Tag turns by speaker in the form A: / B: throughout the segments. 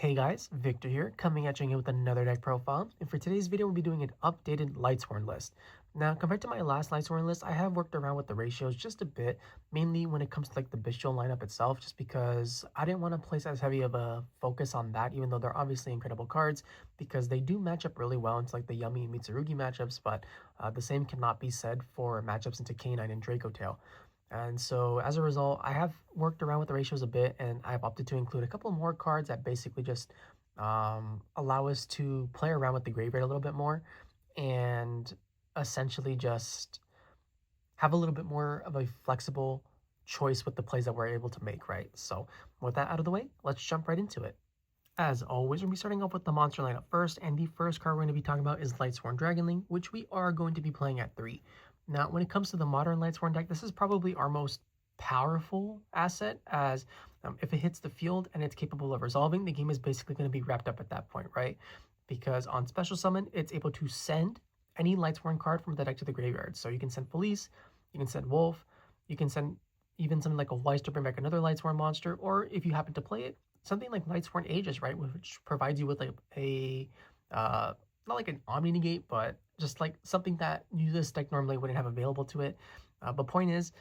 A: Hey guys, Victor here, coming at you again with another deck profile, and for today's video we'll be doing an updated Lightsworn list. Now, compared to my last Lightsworn list, I have worked around with the ratios just a bit, mainly when it comes to like the Bystial lineup itself, just because I didn't want to place as heavy of a focus on that, even though they're obviously incredible cards, because they do match up really well into like the Yummy and Mitsurugi matchups, but the same cannot be said for matchups into K9 and Draco Tail. And so as a result, I have worked around with the ratios a bit, and I've opted to include a couple more cards that basically just allow us to play around with the graveyard a little bit more and essentially just have a little bit more of a flexible choice with the plays that we're able to make, right? So with that out of the way, let's jump right into it. As always, we're going to be starting off with the monster lineup first, and the first card we're going to be talking about is Lightsworn Dragonling, which we are going to be playing at 3. Now, when it comes to the modern Lightsworn deck, this is probably our most powerful asset, as if it hits the field and it's capable of resolving, the game is basically going to be wrapped up at that point, right? Because on special summon, it's able to send any Lightsworn card from the deck to the graveyard. So you can send Felis, you can send Wulf, you can send even something like a Weiss to bring back another Lightsworn monster, or if you happen to play it, something like Lightsworn Aegis, right, which provides you with like a not like an Omni Negate, but just like something that this deck normally wouldn't have available to it. But point is,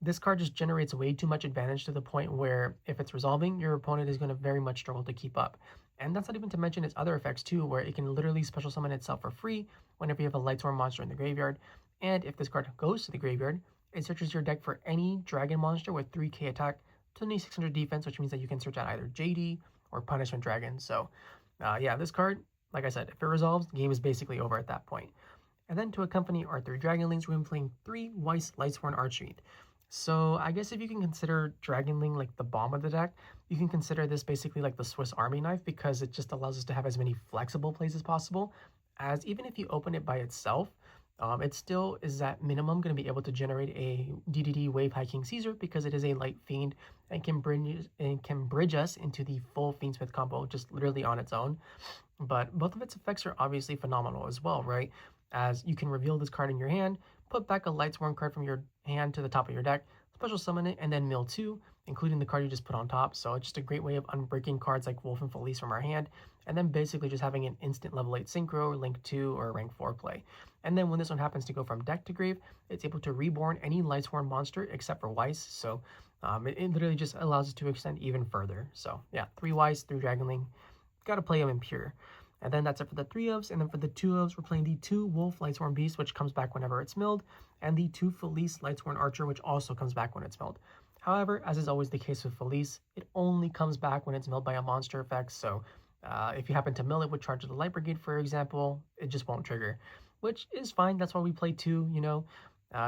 A: this card just generates way too much advantage to the point where if it's resolving, your opponent is going to very much struggle to keep up. And that's not even to mention its other effects too, where it can literally special summon itself for free whenever you have a Lightsworn monster in the graveyard. And if this card goes to the graveyard, it searches your deck for any dragon monster with 3k attack, 2600 defense, which means that you can search out either JD or Punishment Dragon. So yeah, this card, like I said, if it resolves, the game is basically over at that point. And then to accompany our 3 Dragonlings, we're going to be playing 3 Weiss Lightsworn archfiend. So I guess if you can consider Dragonling like the bomb of the deck, you can consider this basically like the Swiss Army knife, because it just allows us to have as many flexible plays as possible, as even if you open it by itself, it still is at minimum going to be able to generate a DDD Wave High King Caesar, because it is a light fiend and can bridge us into the full Fiendsmith combo just literally on its own. But both of its effects are obviously phenomenal as well, right? As you can reveal this card in your hand, put back a Lightsworn card from your hand to the top of your deck, special summon it, and then mill 2, including the card you just put on top. So it's just a great way of unbreaking cards like Wulf and Felis from our hand, and then basically just having an instant level 8 synchro, rank 2, or rank 4 play. And then when this one happens to go from deck to grave, it's able to reborn any Lightsworn monster except for Weiss. So it literally just allows us to extend even further. So yeah, 3 Weiss, 3 Dragonling. Gotta play them in pure. And then that's it for the 3 ofs, and then for the 2 ofs, we're playing the 2 Wulf Lightsworn Beast, which comes back whenever it's milled, and the 2 Felis Lightsworn Archer, which also comes back when it's milled. However, as is always the case with Felis, it only comes back when it's milled by a monster effect, so if you happen to mill it with Charge of the Light Brigade, for example, it just won't trigger, which is fine. That's why we play 2, you know.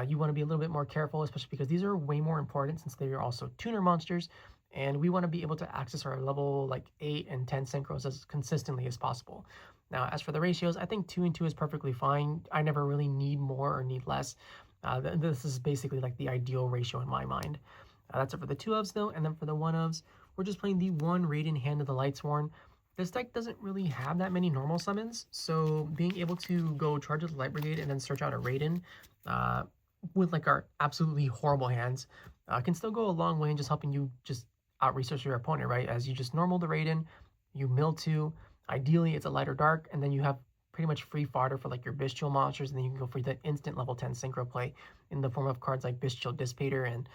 A: You want to be a little bit more careful, especially because these are way more important since they are also tuner monsters, and we want to be able to access our level like 8 and 10 synchros as consistently as possible. Now, as for the ratios, I think 2 and 2 is perfectly fine. I never really need more or need less. This is basically like the ideal ratio in my mind. That's it for the 2 ofs though, and then for the 1 ofs, we're just playing the 1 Raiden Hand of the Lightsworn. This deck doesn't really have that many normal summons, so being able to go Charge of the Light Brigade and then search out a Raiden with like our absolutely horrible hands can still go a long way in just helping you just out-research your opponent, right? As you just normal the Raiden, you mill 2, ideally it's a light or dark, and then you have pretty much free fodder for like your Bystial monsters, and then you can go for the instant level 10 synchro play in the form of cards like Bystial Dissipator, and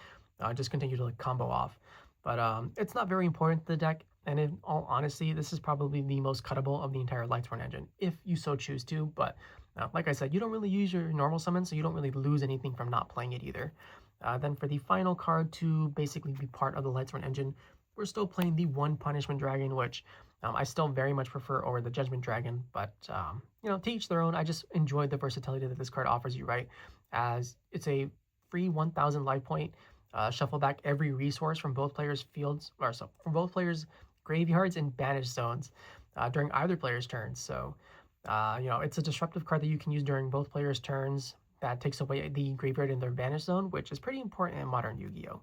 A: just continue to like combo off. But it's not very important to the deck, and in all honesty, this is probably the most cuttable of the entire Lightsworn engine, if you so choose to. But like I said, you don't really use your normal summon, so you don't really lose anything from not playing it either. Then for the final card to basically be part of the Lightsworn engine, we're still playing the 1 Punishment Dragon, which I still very much prefer over the Judgment Dragon, but you know, to each their own. I just enjoy the versatility that this card offers you, right? As it's a free 1000 life point, shuffle back every resource from both players' fields, or so from both players' graveyards and banished zones during either player's turns. So you know, it's a disruptive card that you can use during both players' turns. That takes away the graveyard in their banished zone, which is pretty important in modern Yu-Gi-Oh!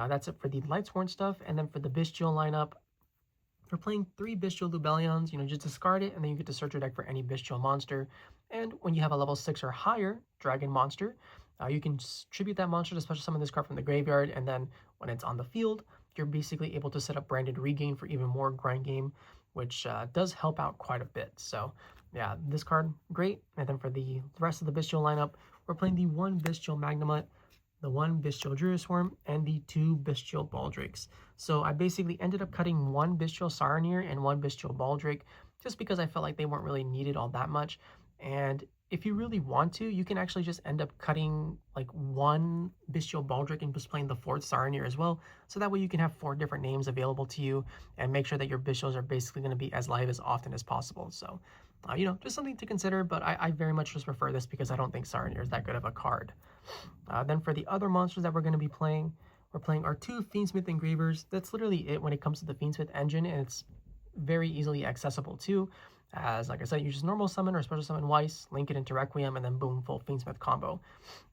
A: That's it for the Lightsworn stuff, and then for the Bystial lineup, we're playing 3 Bystial Lubellions. You know, just discard it, and then you get to search your deck for any Bystial monster. And when you have a level 6 or higher dragon monster, you can tribute that monster to special summon this card from the graveyard, and then when it's on the field, you're basically able to set up Branded Regain for even more grind game which does help out quite a bit. So yeah, this card, great. And then for the rest of the Bystial lineup, we're playing the 1 Bystial Magnamhut, the 1 Bystial Druiswurm, and the 2 Bystial Baldrakes. So I basically ended up cutting 1 Bystial Saronir and 1 Bystial Baldrake just because I felt like they weren't really needed all that much. And if you really want to, you can actually just end up cutting like 1 Bystial Baldrake and just playing the 4th Saronir as well. So that way you can have 4 different names available to you and make sure that your Bystials are basically going to be as live as often as possible. So, you know, just something to consider, but I very much just prefer this because I don't think Saronir is that good of a card. Then for the other monsters that we're going to be playing, we're playing our 2 Fiendsmith engravers. That's literally it when it comes to the Fiendsmith engine, and it's very easily accessible too. As like I said, you just normal summon or special summon Weiss, link it into Requiem, and then boom, full Fiendsmith combo.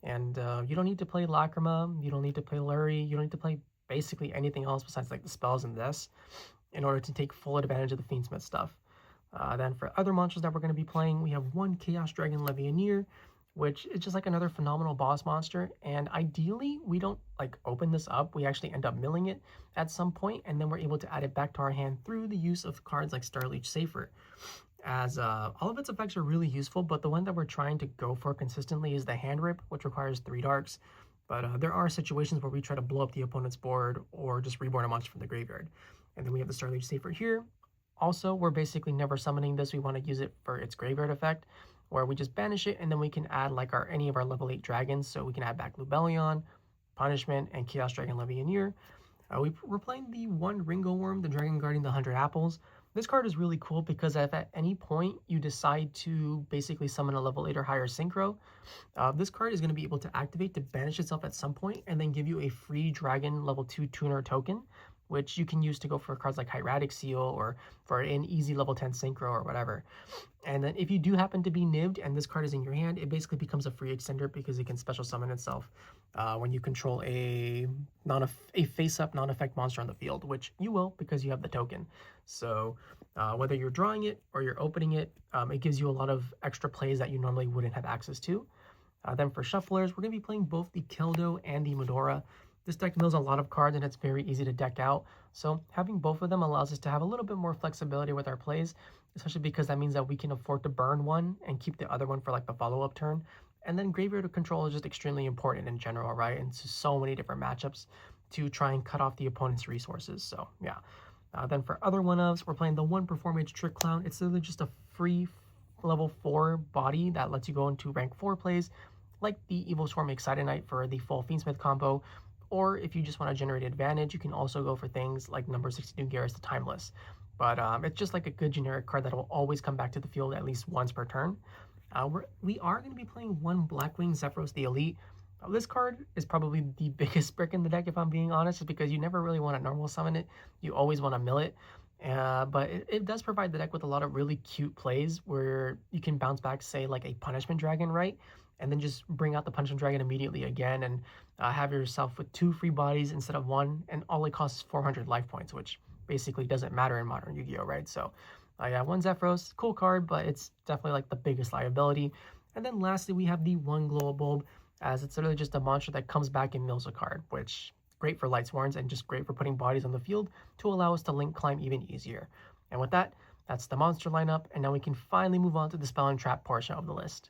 A: And you don't need to play Lacrima, you don't need to play Lurie, you don't need to play basically anything else besides like the spells and this in order to take full advantage of the Fiendsmith stuff. Then for other monsters that we're going to be playing, we have 1 Chaos Dragon Levianeer, which is just like another phenomenal boss monster. And ideally, we don't like open this up. We actually end up milling it at some point, and then we're able to add it back to our hand through the use of cards like Starliege seyfert. As all of its effects are really useful, but the one that we're trying to go for consistently is the hand rip, which requires 3 darks. But there are situations where we try to blow up the opponent's board or just reborn a monster from the graveyard. And then we have the Starliege seyfert here. Also, we're basically never summoning this. We want to use it for its graveyard effect, where we just banish it, and then we can add like any of our level 8 dragons. So we can add back Lubellion, Punishment, and Chaos Dragon Levianeer. We're playing the 1 Ringowurm, the Dragon Guarding the 100 Apples. This card is really cool because if at any point you decide to basically summon a level 8 or higher synchro, this card is going to be able to activate to banish itself at some point and then give you a free dragon level 2 tuner token, which you can use to go for cards like Hieratic Seal or for an easy level 10 synchro or whatever. And then if you do happen to be nibbed and this card is in your hand, it basically becomes a free extender because it can special summon itself when you control a face-up non-effect monster on the field, which you will because you have the token. So whether you're drawing it or you're opening it, it gives you a lot of extra plays that you normally wouldn't have access to. Then for shufflers, we're going to be playing both the Keldo and the Mudora. This deck mills a lot of cards and it's very easy to deck out. So having both of them allows us to have a little bit more flexibility with our plays, especially because that means that we can afford to burn one and keep the other one for like the follow-up turn. And then graveyard control is just extremely important in general, right? And so many different matchups to try and cut off the opponent's resources. So yeah. Then for other one-ofs, we're playing the 1 Performage Trick Clown. It's literally just a free level 4 body that lets you go into rank 4 plays, like the Evil Swarm Excited Knight for the full Fiendsmith combo. Or if you just want to generate advantage, you can also go for things like number 62 Garrus the Timeless. But it's just like a good generic card that will always come back to the field at least once per turn. We are going to be playing 1 Blackwing Zephyros the Elite. This card is probably the biggest brick in the deck, if I'm being honest, because you never really want to normal summon it. You always want to mill it. But it does provide the deck with a lot of really cute plays where you can bounce back, say, like a Punishment Dragon, right? And then just bring out the Punishment Dragon immediately again and have yourself with 2 free bodies instead of 1. And all it costs is 400 life points, which basically doesn't matter in Modern Yu-Gi-Oh, right? So yeah, 1 Zephyros, cool card, but it's definitely like the biggest liability. And then lastly, we have the 1 Glow Bulb, as it's literally just a monster that comes back and mills a card, which great for Lightsworns and just great for putting bodies on the field to allow us to link climb even easier. And with that, that's the monster lineup, and now we can finally move on to the spell and trap portion of the list.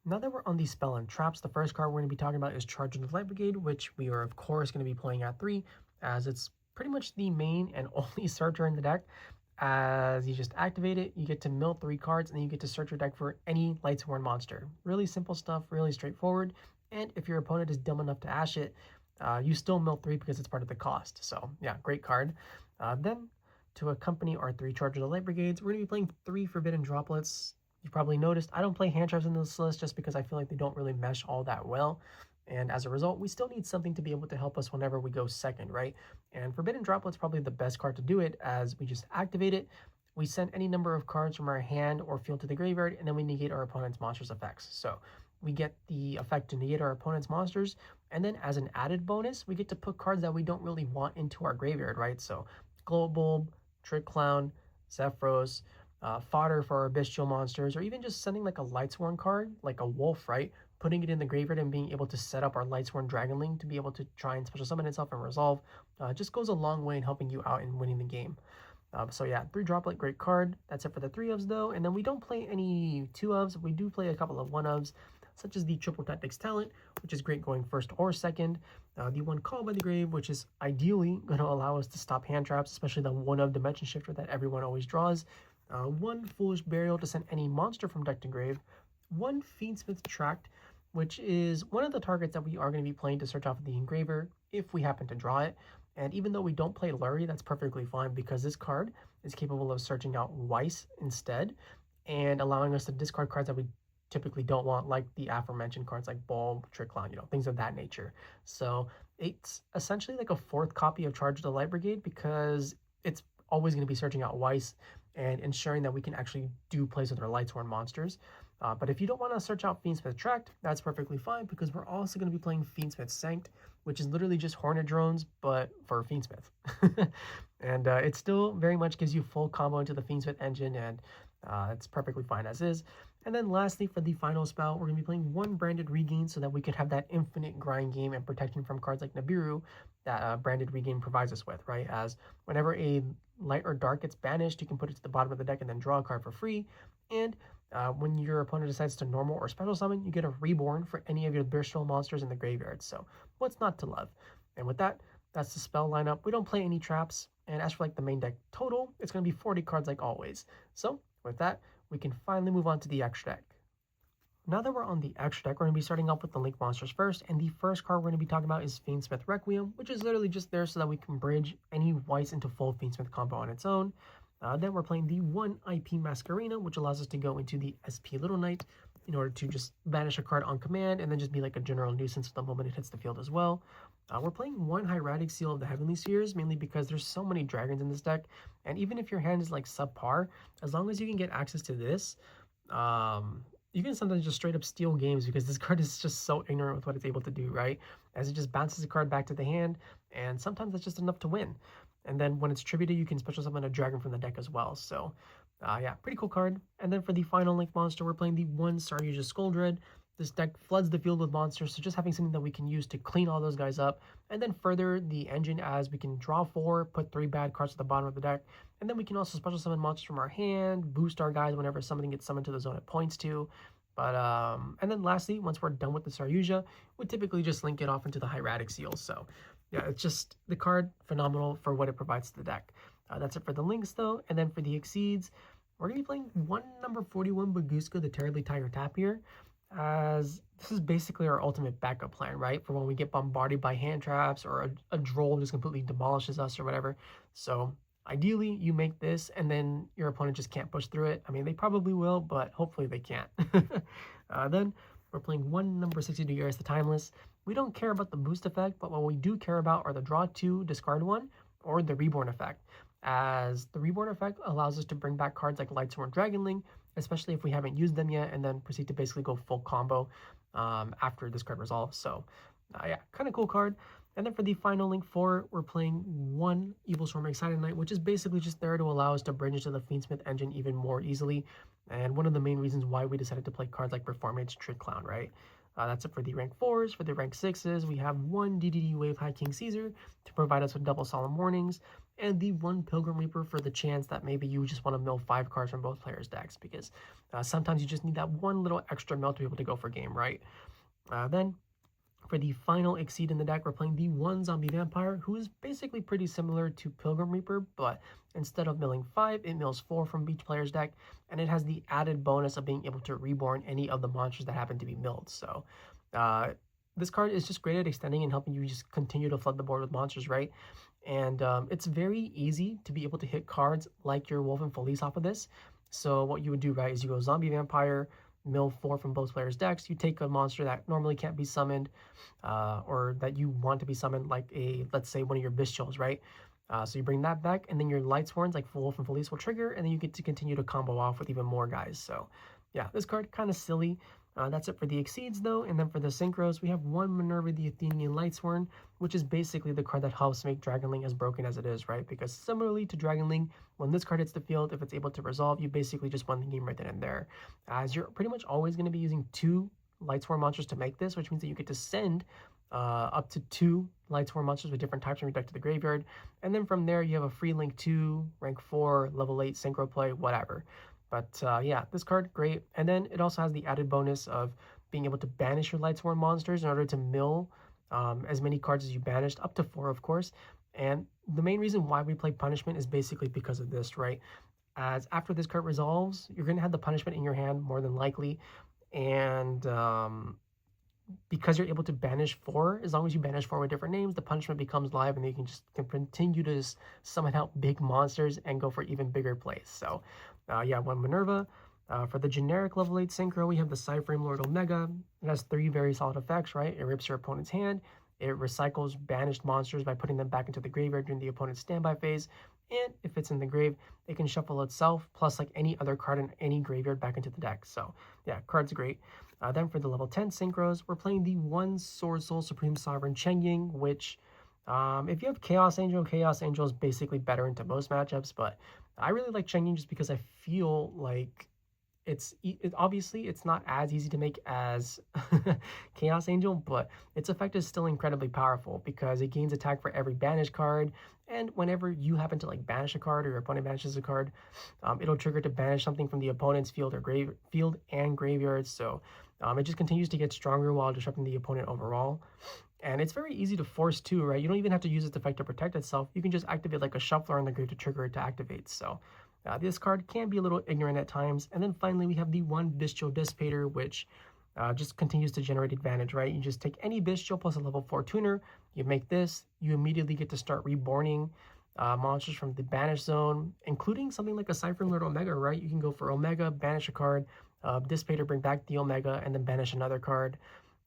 A: Now that we're on the spell and traps, the first card we're going to be talking about is Charge of the Light Brigade, which we are of course going to be playing at 3, as it's pretty much the main and only searcher in the deck. As you just activate it, you get to mill 3 cards, and then you get to search your deck for any Lightsworn monster. Really simple stuff, really straightforward, and if your opponent is dumb enough to ash it, you still mill 3 because it's part of the cost. So yeah, great card. Then to accompany our 3 Charge of the Light Brigades, we're going to be playing 3 Forbidden Droplets. You probably noticed I don't play hand traps in this list just because I feel like they don't really mesh all that well. And as a result, we still need something to be able to help us whenever we go second, right? And Forbidden Droplet's probably the best card to do it, as we just activate it, we send any number of cards from our hand or field to the graveyard, and then we negate our opponent's monsters' effects. So we get the effect to negate our opponent's monsters, and then as an added bonus, we get to put cards that we don't really want into our graveyard, right? So Glow Bulb, Trick Clown, Zephyros, fodder for our bestial monsters, or even just sending like a Lightsworn card, like a Wulf, right? Putting it in the graveyard and being able to set up our Lightsworn Dragonling to be able to try and special summon itself and resolve just goes a long way in helping you out in winning the game. So yeah, 3 droplet, great card. That's it for the 3-ofs though. And then we don't play any 2-ofs. We do play a couple of 1-ofs, such as the Triple Tactics Talent, which is great going first or second. The one Call by the Grave, which is ideally going to allow us to stop hand traps, especially the 1-of Dimension Shifter that everyone always draws. 1 Foolish Burial to send any monster from deck to grave. 1 Fiendsmith Tract, which is one of the targets that we are going to be playing to search off the engraver if we happen to draw it. And even though we don't play Lurie, that's perfectly fine because this card is capable of searching out Weiss instead and allowing us to discard cards that we typically don't want, like the aforementioned cards like Bulb, Trick Clown, things of that nature. So it's essentially like a 4th copy of Charge of the Light Brigade because it's always going to be searching out Weiss and ensuring that we can actually do plays with our Lightsworn monsters. But if you don't want to search out Fiendsmith Tract, that's perfectly fine because we're also going to be playing Fiendsmith Sanct, which is literally just Hornet drones, but for Fiendsmith. And it still very much gives you full combo into the Fiendsmith engine, and it's perfectly fine as is. And then lastly, for the final spell, we're going to be playing 1 Branded Regain so that we could have that infinite grind game and protection from cards like Nibiru that Branded Regain provides us with, right? As whenever a light or dark gets banished, you can put it to the bottom of the deck and then draw a card for free. And when your opponent decides to normal or special summon, you get a reborn for any of your Bystial monsters in the graveyard. So what's not to love? And with that, that's the spell lineup. We don't play any traps. And as for like the main deck total, it's going to be 40 cards like always. So with that, we can finally move on to the extra deck. Now that we're on the extra deck, we're going to be starting off with the Link monsters first. And the first card we're going to be talking about is Fiendsmith Requiem, which is literally just there so that we can bridge any Weiss into full Fiendsmith combo on its own. Then we're playing the 1 IP Masquerena, which allows us to go into the SP Little Knight in order to just banish a card on command and then just be like a general nuisance the moment it hits the field as well. We're playing 1 Hieratic Seal of the Heavenly Spheres, mainly because there's so many dragons in this deck, and even if your hand is like subpar, as long as you can get access to this, you can sometimes just straight up steal games because this card is just so ignorant with what it's able to do, right? As it just bounces a card back to the hand, and sometimes that's just enough to win. And then when it's tributed, you can special summon a dragon from the deck as well. So, yeah, pretty cool card. And then for the final Link monster, we're playing the 1 Starliege Skuldred. This deck floods the field with monsters, so just having something that we can use to clean all those guys up, and then further the engine as we can draw 4, put 3 bad cards at the bottom of the deck, and then we can also special summon monsters from our hand, boost our guys whenever something gets summoned to the zone it points to. But and then lastly, once we're done with the Starliege, we typically just link it off into the Hieratic Seal. So yeah, it's just the card phenomenal for what it provides to the deck. That's it for the links though, and then for the exceeds, we're gonna be playing 1 number 41 Baguska, the Terribly Tiger Tapir, as this is basically our ultimate backup plan, right? For when we get bombarded by hand traps or a droll just completely demolishes us or whatever. So ideally, you make this and then your opponent just can't push through it. I mean, they probably will, but hopefully they can't. Then we're playing 1 number 62 Years the Timeless. We don't care about the boost effect, but what we do care about are the draw 2, discard 1, or the reborn effect. As the reborn effect allows us to bring back cards like Lightsworn Dragonling, especially if we haven't used them yet, and then proceed to basically go full combo after this card resolves. So yeah, kind of cool card. And then for the final link 4, we're playing 1 Evilswarm Excited Knight, which is basically just there to allow us to bridge into the Fiendsmith engine even more easily. And one of the main reasons why we decided to play cards like Performage, Trick Clown, right? That's it for the rank 4s. For the rank 6s, we have 1 DDD Wave High King Caesar to provide us with double Solemn Warnings, and the 1 Pilgrim Reaper for the chance that maybe you just want to mill 5 cards from both players' decks, because sometimes you just need that one little extra mill to be able to go for game, right? Then for the final exceed in the deck, we're playing the 1 Zombie Vampire, who is basically pretty similar to Pilgrim Reaper, but instead of milling 5, it mills 4 from each player's deck, and it has the added bonus of being able to reborn any of the monsters that happen to be milled. So this card is just great at extending and helping you just continue to flood the board with monsters, right? And it's very easy to be able to hit cards like your Wulf and Felis off of this. So what you would do, right, is you go Zombie Vampire, mill 4 from both players' decks. You take a monster that normally can't be summoned, or that you want to be summoned, like let's say one of your Bystials, right? So you bring that back, and then your Lightsworns like Wulf and Felis will trigger, and then you get to continue to combo off with even more guys. So yeah, this card kind of silly. That's it for the exceeds though, and then for the synchros, we have 1 Minerva the Athenian Lightsworn, which is basically the card that helps make Dragonling as broken as it is, right? Because similarly to Dragonling, when this card hits the field, if it's able to resolve, you basically just won the game right then and there. As you're pretty much always going to be using 2 Lightsworn monsters to make this, which means that you get to send up to 2 Lightsworn monsters with different types from your deck to the graveyard. And then from there, you have a free link 2, rank 4, level 8, synchro play, whatever. But yeah, this card, great. And then it also has the added bonus of being able to banish your Lightsworn monsters in order to mill as many cards as you banished, up to 4, of course. And the main reason why we play Punishment is basically because of this, right? As after this card resolves, you're going to have the Punishment in your hand more than likely. And because you're able to banish 4, as long as you banish 4 with different names, the Punishment becomes live, and you can just continue to just summon out big monsters and go for even bigger plays. So yeah, 1 Minerva. For the generic level 8 synchro, we have the Cyframe Lord Omega. It has 3 very solid effects, right? It rips your opponent's hand, it recycles banished monsters by putting them back into the graveyard during the opponent's standby phase, and if it's in the grave, it can shuffle itself, plus like any other card in any graveyard back into the deck. So yeah, card's great. Then for the level 10 synchros, we're playing the 1 Sword Soul Supreme Sovereign Chengying, which if you have Chaos Angel is basically better into most matchups, but I really like Chengying just because I feel like obviously it's not as easy to make as Chaos Angel, but its effect is still incredibly powerful because it gains attack for every banished card, and whenever you happen to like banish a card or your opponent banishes a card, it'll trigger to banish something from the opponent's field and graveyard. So it just continues to get stronger while disrupting the opponent overall. And it's very easy to force too, right? You don't even have to use its effect to protect itself. You can just activate like a shuffler on the grave to trigger it to activate. So this card can be a little ignorant at times. And then finally, we have the 1 Bystial Dissipator, which just continues to generate advantage, right? You just take any Bystial plus a level 4 tuner, you make this, you immediately get to start reborning monsters from the banish zone, including something like a Cypher Lord Omega, right? You can go for Omega, banish a card, Dissipator, bring back the Omega, and then banish another card.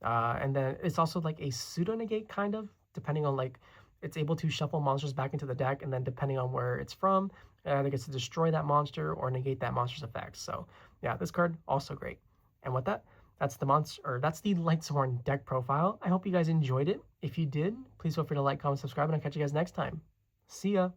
A: And then it's also like a pseudo negate, kind of, depending on like it's able to shuffle monsters back into the deck, and then depending on where it's from, it either gets to destroy that monster or negate that monster's effects. So yeah, this card also great. And with that, that's the Lightsworn deck profile. I hope you guys enjoyed it. If you did, please feel free to like, comment, subscribe, and I'll catch you guys next time. See ya.